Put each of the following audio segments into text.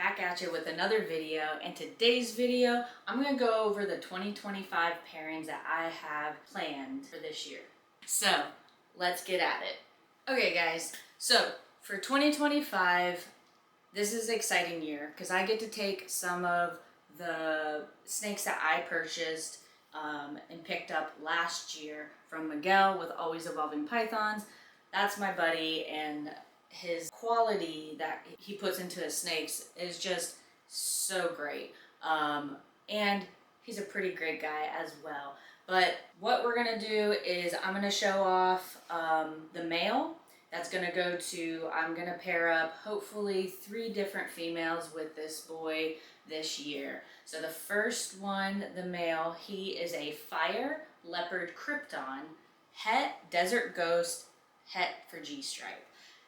back at you with another video. In today's video, I'm going to go over the 2025 pairings that I have planned for this year. So let's get at it. Okay guys, so for 2025, this is an exciting year because I get to take some of the snakes that I purchased and picked up last year from Miguel with Always Evolving Pythons. That's my buddy, and his quality that he puts into his snakes is just so great. And he's a pretty great guy as well. But what we're gonna do is I'm gonna show off the male. That's gonna go to, I'm gonna pair up hopefully 3 different females with this boy this year. So the first one, the male, he is a Fire Leopard Krypton, Het Desert Ghost, Het for G-Stripe.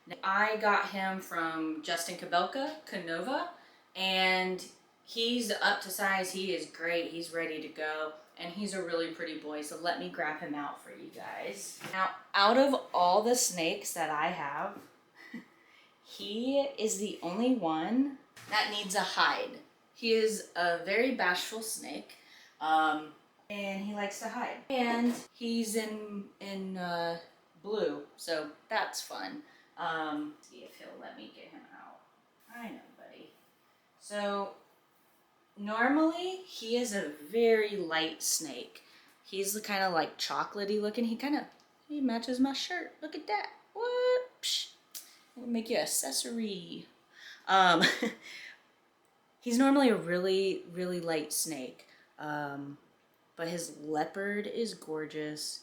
Now, I got him from Justin Kabelka, Canova, and he's up to size. He is great. He's ready to go, and he's a really pretty boy, so let me grab him out for you guys. Now, out of all the snakes that I have, he is the only one that needs a hide. He is a very bashful snake, and he likes to hide. And he's in blue, so that's fun. See if he'll let me get him out. I know, buddy. So normally he is a very light snake. He's the kind of like chocolatey looking. He matches my shirt. Look at that. What? Psh. We'll make you an accessory. He's normally a really, really light snake. But his leopard is gorgeous.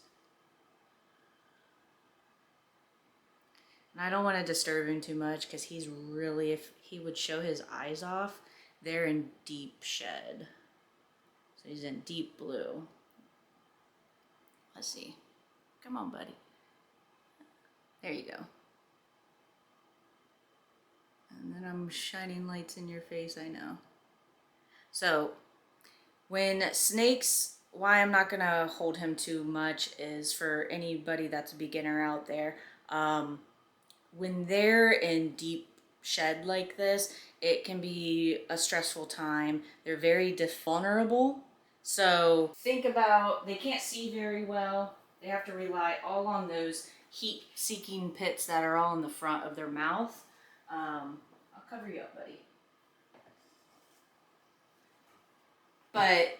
And I don't want to disturb him too much because he's really, if he would show his eyes off, they're in deep shed. So he's in deep blue. Let's see. Come on, buddy. There you go. And then I'm shining lights in your face, I know. So when snakes, why I'm not going to hold him too much is for anybody that's a beginner out there. When they're in deep shed like this, it can be a stressful time. They're very vulnerable. So think about, they can't see very well. They have to rely all on those heat-seeking pits that are all in the front of their mouth. I'll cover you up, buddy. But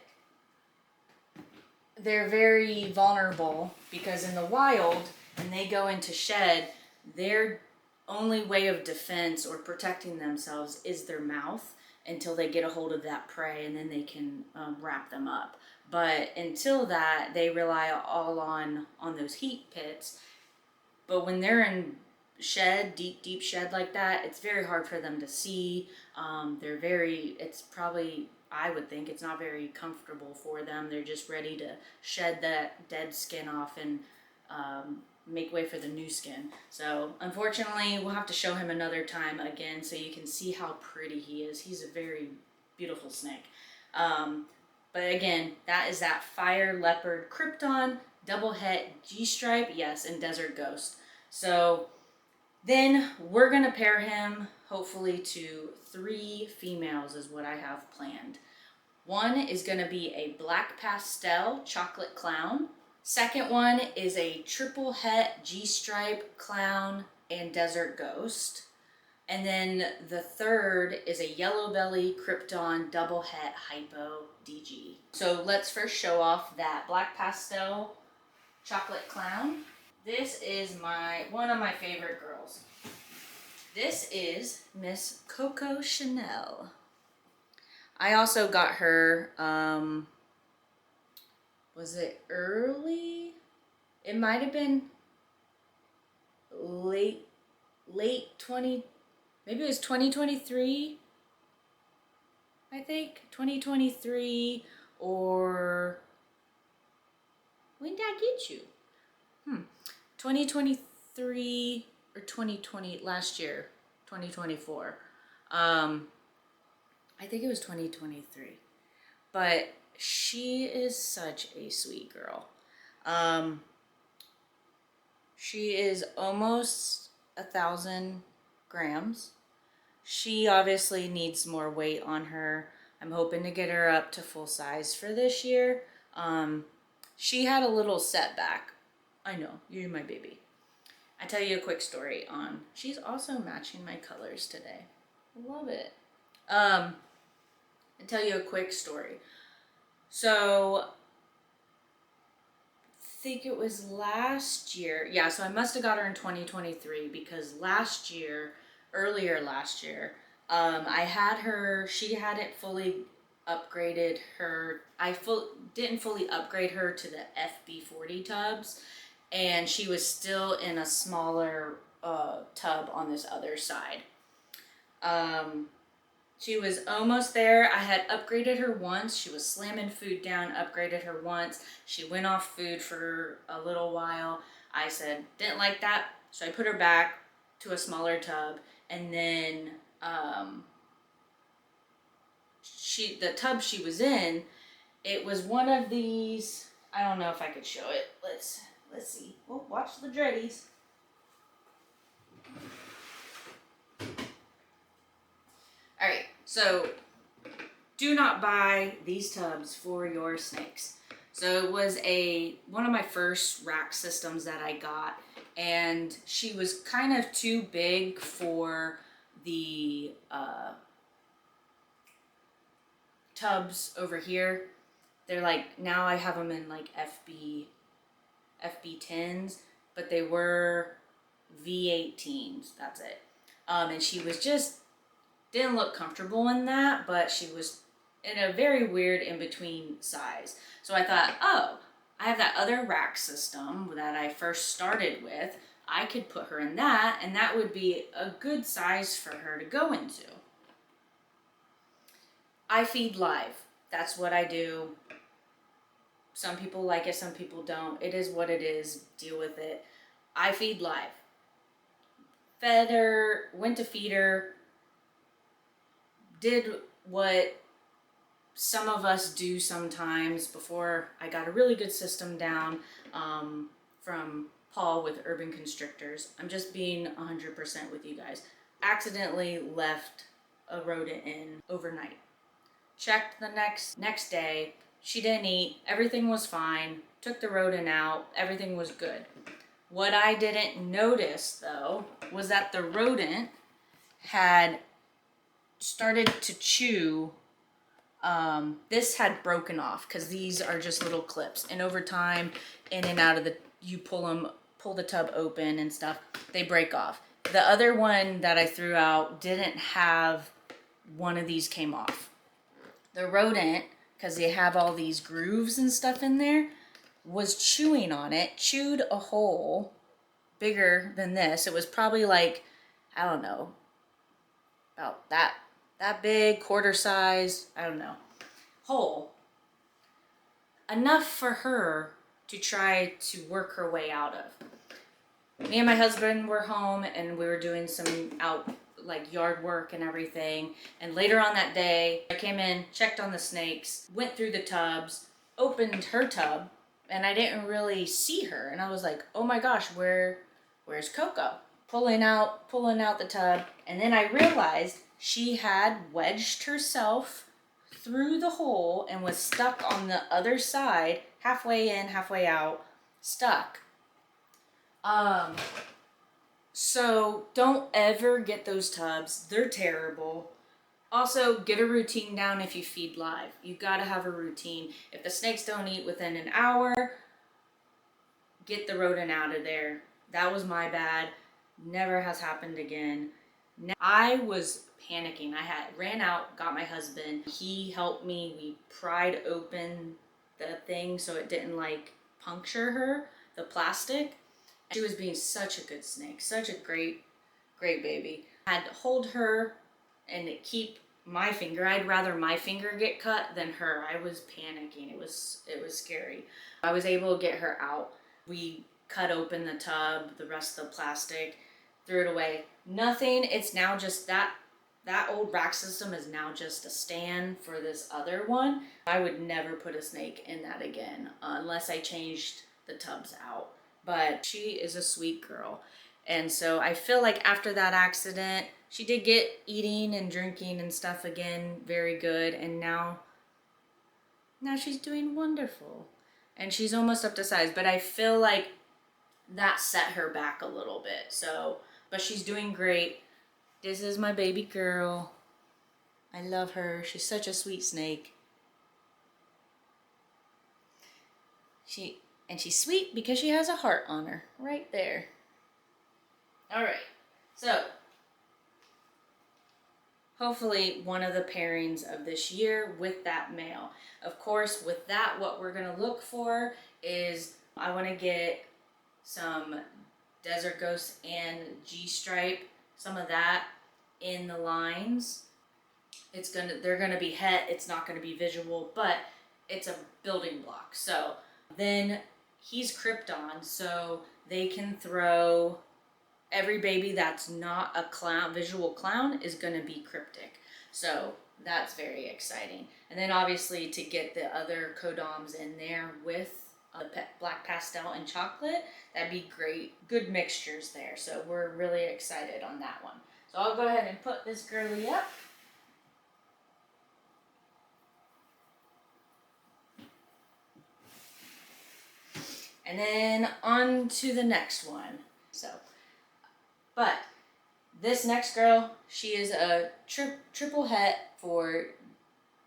they're very vulnerable because in the wild, when they go into shed, their only way of defense or protecting themselves is their mouth until they get a hold of that prey, and then they can wrap them up. But until that, they rely all on those heat pits. But when they're in shed, deep shed like that, it's very hard for them to see. It's probably, I would think, it's not very comfortable for them. They're just ready to shed that dead skin off and make way for the new skin. So unfortunately, we'll have to show him another time again so you can see how pretty he is. He's a very beautiful snake. But again, that is that Fire Leopard Krypton, Double Het G-Stripe, yes, and Desert Ghost. So then we're gonna pair him hopefully to 3 females is what I have planned. One is gonna be a Black Pastel Chocolate Clown. Second one is a Triple Het G-Stripe Clown and Desert Ghost. And then the third is a Yellow Belly Krypton Double Het Hypo DG. So let's first show off that Black Pastel Chocolate Clown. This is one of my favorite girls. This is Miss Coco Chanel. I also got her, was it early? It might have been late 20, maybe it was 2023, I think. 2023, or when did I get you? 2023 or 2020, last year, 2024. I think it was 2023. But she is such a sweet girl. She is almost 1,000 grams. She obviously needs more weight on her. I'm hoping to get her up to full size for this year. She had a little setback. I know, you're my baby. I tell you a quick story on, she's also matching my colors today. I love it. I tell you a quick story. So, I think it was last year. Yeah, so I must have got her in 2023 because earlier last year, I had her, she hadn't fully upgraded her. Didn't fully upgrade her to the FB40 tubs, and she was still in a smaller tub on this other side. She was almost there. I had upgraded her once. She was slamming food down, upgraded her once. She went off food for a little while. I said, didn't like that. So I put her back to a smaller tub. And then the tub she was in, it was one of these, I don't know if I could show it. Let's see. Oh, watch the dreadies. All right, so do not buy these tubs for your snakes. So it was one of my first rack systems that I got, and she was kind of too big for the tubs over here. They're like, now I have them in like FB10s, but they were V18s, that's it. And she was just, didn't look comfortable in that, but she was in a very weird in-between size. So I thought, oh, I have that other rack system that I first started with. I could put her in that, and that would be a good size for her to go into. I feed live. That's what I do. Some people like it, some people don't. It is what it is. Deal with it. I feed live. Fed her, went to feed her, did what some of us do sometimes before I got a really good system down from Paul with Urban Constrictors. I'm just being 100% with you guys. Accidentally left a rodent in overnight. Checked the next day. She didn't eat. Everything was fine. Took the rodent out. Everything was good. What I didn't notice, though, was that the rodent had started to chew. This had broken off because these are just little clips, and over time, in and out of you pull the tub open and stuff, they break off. The other one that I threw out didn't have one of these came off. The rodent, because they have all these grooves and stuff in there, was chewing on it, chewed a hole bigger than this. It was probably like, I don't know, about that big, quarter size, I don't know, hole. Enough for her to try to work her way out of. Me and my husband were home and we were doing some yard work and everything. And later on that day, I came in, checked on the snakes, went through the tubs, opened her tub, and I didn't really see her. And I was like, oh my gosh, where's Coco? Pulling out the tub. And then I realized she had wedged herself through the hole and was stuck on the other side, halfway in, halfway out, stuck. So don't ever get those tubs. They're terrible. Also, get a routine down if you feed live. You gotta have a routine. If the snakes don't eat within an hour, get the rodent out of there. That was my bad. Never has happened again. I was panicking. I ran out, got my husband. He helped me. We pried open the thing so it didn't puncture her, the plastic. She was being such a good snake, such a great baby. I had to hold her and keep my finger. I'd rather my finger get cut than her. I was panicking. It was scary. I was able to get her out. We cut open the tub, the rest of the plastic, threw it away. Nothing. It's now just that old rack system is now just a stand for this other one. I would never put a snake in that again unless I changed the tubs out. But she is a sweet girl. And so I feel like after that accident, she did get eating and drinking and stuff again very good, and now she's doing wonderful. And she's almost up to size, but I feel like that set her back a little bit. So, but she's doing great. This is my baby girl. I love her. She's such a sweet snake. She's sweet because she has a heart on her right there. All right. So, hopefully one of the pairings of this year with that male. Of course, with that, what we're going to look for is I want to get some Desert Ghost and G-Stripe, some of that in the lines. They're gonna be het, it's not gonna be visual, but it's a building block. So then he's Krypton, so they can throw every baby that's not a clown, visual clown, is gonna be cryptic. So that's very exciting. And then obviously to get the other codoms in there with black pastel and chocolate, that'd be great. Good mixtures there. So we're really excited on that one. So I'll go ahead and put this girly up. And then on to the next one. So, but this next girl, she is a triple het for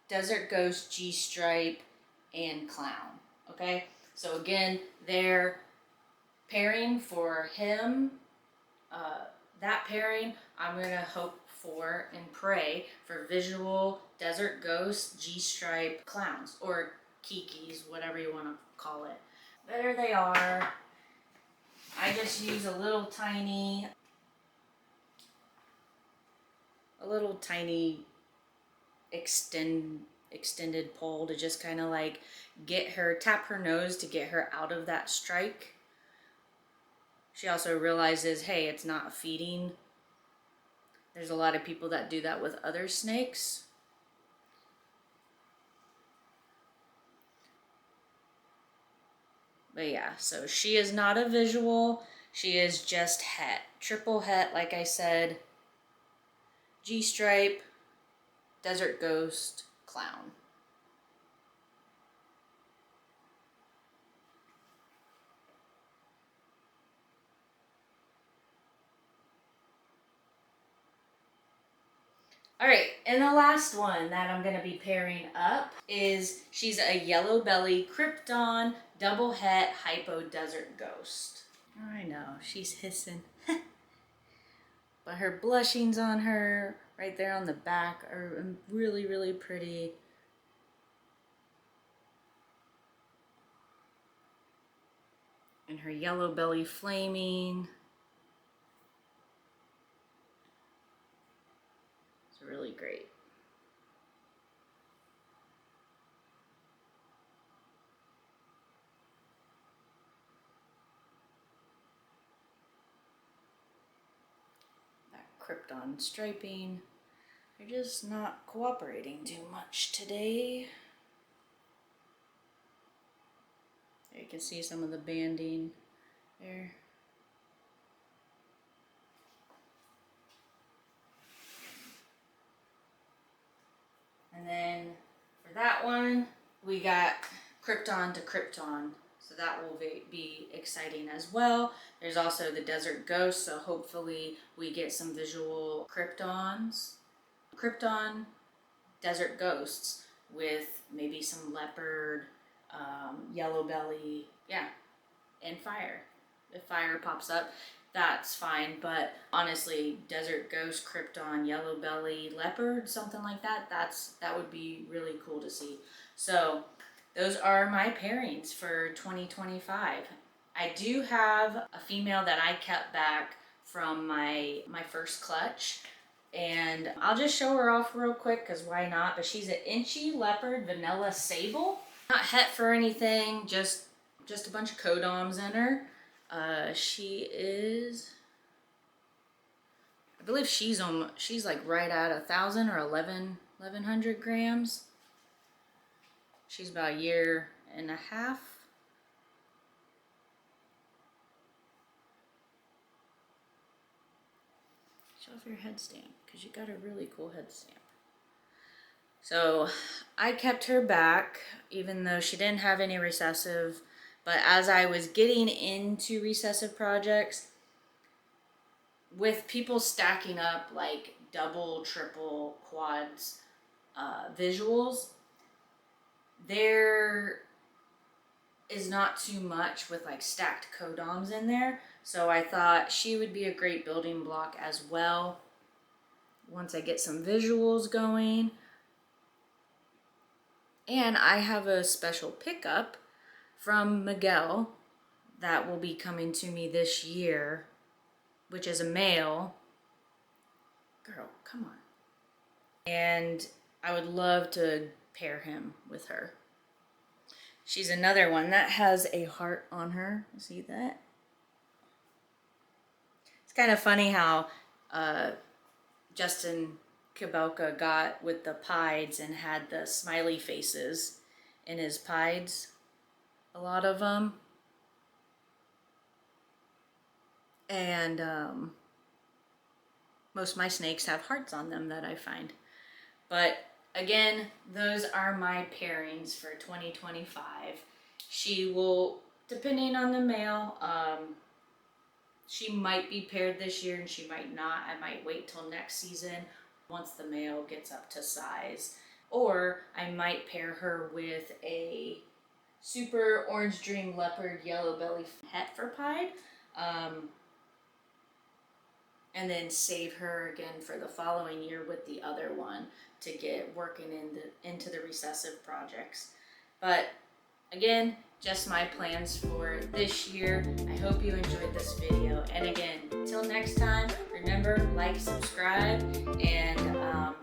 Desert Ghost, G-Stripe, and Clown. Okay? So again, they're pairing for him. That pairing, I'm going to hope for and pray for visual Desert Ghost, G-Stripe, Clowns, or Kikis, whatever you want to call it. There they are. I just use a little tiny extended pole to just kind of like tap her nose to get her out of that strike. She also realizes, hey, it's not feeding. There's a lot of people that do that with other snakes. But yeah, so she is not a visual. She is just het. Triple het, like I said. G-Stripe, Desert Ghost, Clown. All right, and the last one that I'm going to be pairing up is, she's a yellow belly Krypton double het hypo Desert Ghost. I know, she's hissing. But her blushings on her right there on the back are really, really pretty. And her yellow belly flaming. It's really great. That Krypton striping. They're just not cooperating too much today. There you can see some of the banding there. And then for that one, we got Krypton to Krypton. So that will be exciting as well. There's also the Desert Ghost, so hopefully we get some visual Kryptons. Krypton, Desert Ghosts with maybe some leopard, yellow belly, yeah, and fire. If fire pops up, that's fine, but honestly, Desert Ghost, Krypton, yellow belly, leopard, something like that, that would be really cool to see. So those are my pairings for 2025. I do have a female that I kept back from my first clutch, and I'll just show her off real quick because why not? But she's an Inchy Leopard Vanilla Sable. Not het for anything, just a bunch of codoms in her. She is, I believe she's like right at 1,000 or 1,100 grams. She's about a year and a half. Show off your head stamp, because you got a really cool head stamp. So I kept her back, even though she didn't have any recessive. But as I was getting into recessive projects, with people stacking up like double, triple, quads visuals, there is not too much with like stacked codoms in there. So I thought she would be a great building block as well once I get some visuals going. And I have a special pickup from Miguel that will be coming to me this year, which is a male. Girl, come on. And I would love to pair him with her. She's another one that has a heart on her. See that? It's kind of funny how Justin Kibelka got with the pieds and had the smiley faces in his pieds. A lot of them. And most of my snakes have hearts on them that I find. But again, those are my pairings for 2025. She will, depending on the male, she might be paired this year and she might not. I might wait till next season once the male gets up to size. Or I might pair her with a super orange dream leopard yellow belly het for pied. And then save her again for the following year with the other one to get working into the recessive projects. But again, just my plans for this year. I hope you enjoyed this video. And again, till next time, remember, like, subscribe, and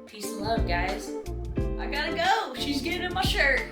peace and love, guys. I gotta go. She's getting in my shirt.